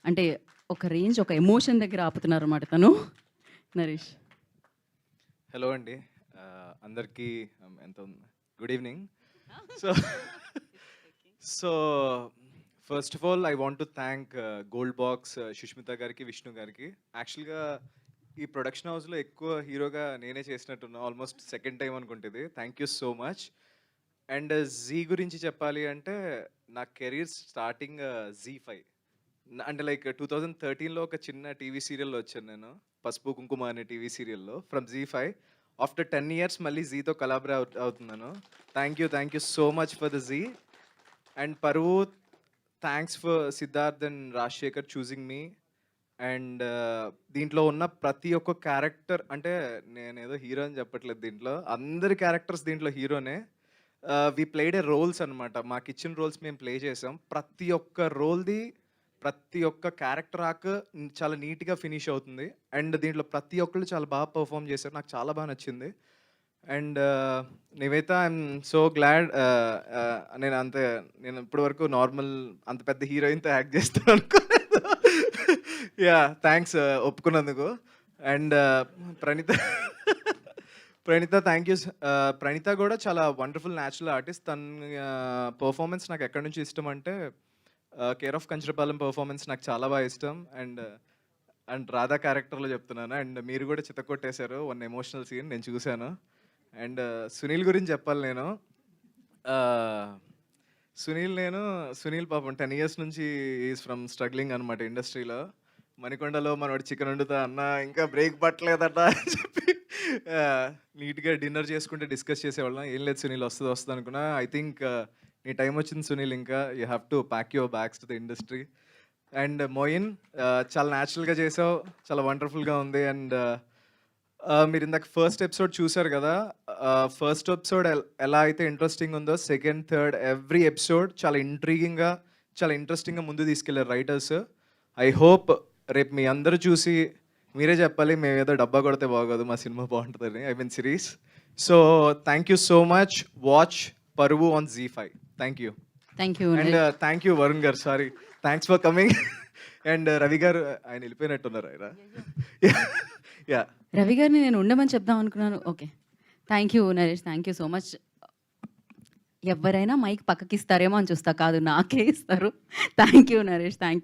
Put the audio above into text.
అంటే ఒక రేంజ్, ఒక ఎమోషన్ దగ్గర ఆపుతున్నారన్నమాట తను. నరేష్. హలో అండి. అందరికీ ఎంత good evening. So so first of all I want to thank gold box Sushmita గారికి, విష్ణు గారికి. యాక్చువల్గా ఈ ప్రొడక్షన్ హౌస్లో ఎక్కువ హీరోగా నేనే చేసినట్టున్నా, ఆల్మోస్ట్ సెకండ్ టైం అనుకుంటుంది. Thank you so much. And Zee గురించి చెప్పాలి అంటే నా కెరీర్ స్టార్టింగ్ జీ5. అంటే లైక్ 2013లో ఒక చిన్న టీవీ సీరియల్లో వచ్చాను నేను, పసుపు కుంకుమ అనే టీవీ సీరియల్లో ఫ్రమ్ జీ5. ఆఫ్టర్ 10 years మళ్ళీ జీతో కలాబరేట్ అవుతున్నాను. Thank you so much for the Zee. And Paruvu, thanks for Siddharth and Rajasekhar choosing me. And దీంట్లో ఉన్న ప్రతి ఒక్క క్యారెక్టర్, అంటే నేను ఏదో హీరో అని చెప్పట్లేదు, దీంట్లో అందరి క్యారెక్టర్స్ దీంట్లో హీరోనే. వి ప్లేడ్ ఏ రోల్స్ అనమాట. మాకు ఇచ్చిన రోల్స్ మేము ప్లే చేసాం. ప్రతి ఒక్క రోల్ది, ప్రతి ఒక్క క్యారెక్టర్ ఆర్క్ చాలా నీట్గా ఫినిష్ అవుతుంది. అండ్ దీంట్లో ప్రతి ఒక్కళ్ళు చాలా బాగా పర్ఫామ్ చేశారు. నాకు చాలా బాగా నచ్చింది. And Nivetha, I'm so glad. నేను ఇప్పటి వరకు నార్మల్ అంత పెద్ద హీరోయిన్తో యాక్ట్ చేస్తాను అనుకోలేదు. యా, థ్యాంక్స్ ఒప్పుకున్నందుకు. And Praneetha thank you. Praneetha కూడా చాలా వండర్ఫుల్ న్యాచురల్ ఆర్టిస్ట్. తన పర్ఫార్మెన్స్ నాకు ఎక్కడి నుంచి ఇష్టం అంటే కేర్ ఆఫ్ కంచరపాలెం పర్ఫార్మెన్స్ నాకు చాలా బాగా ఇష్టం. అండ్ రాధా క్యారెక్టర్లో చెప్తున్నాను. అండ్ మీరు కూడా చితకొట్టేశారు వన్ ఎమోషనల్ సీన్, నేను చూశాను. అండ్ సునీల్ గురించి చెప్పాలి నేను. సునీల్ పాపం 10 years నుంచి ఈజ్ ఫ్రమ్ స్ట్రగ్లింగ్ అనమాట ఇండస్ట్రీలో. మణికొండలో మనవాడు చికెన్ వండుతా అన్న, ఇంకా బ్రేక్ పట్టలేదట అని చెప్పి నీట్గా డిన్నర్ చేసుకుంటే డిస్కస్ చేసేవాళ్ళం. ఏం లేదు సునీల్, వస్తుంది అనుకున్నా. ఐ థింక్ నీ టైం వచ్చింది సునీల్, ఇంకా you have to pack your bags to the industry. And Moin, చాలా న్యాచురల్గా చేసావు, చాలా వండర్ఫుల్గా ఉంది. అండ్ మీరు ఇందాక ఫస్ట్ ఎపిసోడ్ చూసారు కదా, ఫస్ట్ ఎపిసోడ్ ఎలా అయితే ఇంట్రెస్టింగ్ ఉందో, సెకండ్, థర్డ్ ఎవ్రీ ఎపిసోడ్ చాలా ఇంట్రీగింగ్గా, చాలా ఇంట్రెస్టింగ్గా ముందు తీసుకెళ్లారు రైటర్స్. ఐ హోప్ రేపు మీ అందరూ చూసి మీరే చెప్పాలి, మేము ఏదో డబ్బా కొడితే బాగోదు, మా సినిమా బాగుంటుందని, I mean series. So thank you so much. Watch Paruvu on Zee5. Thank you. Thank you. And thank you Varun గారు, sorry, thanks for coming. And Ravi గారు, ఆయన వెళ్ళిపోయినట్టున్నారు ఆయన. యా, రవి గారిని నేను ఉండమని చెప్దాం అనుకున్నాను. Okay, thank you Naresh, thank you so much. ఎవరైనా మైక్ పక్కకి ఇస్తారేమో అని చూస్తా, కాదు నాకే ఇస్తారు. Thank you Naresh, thank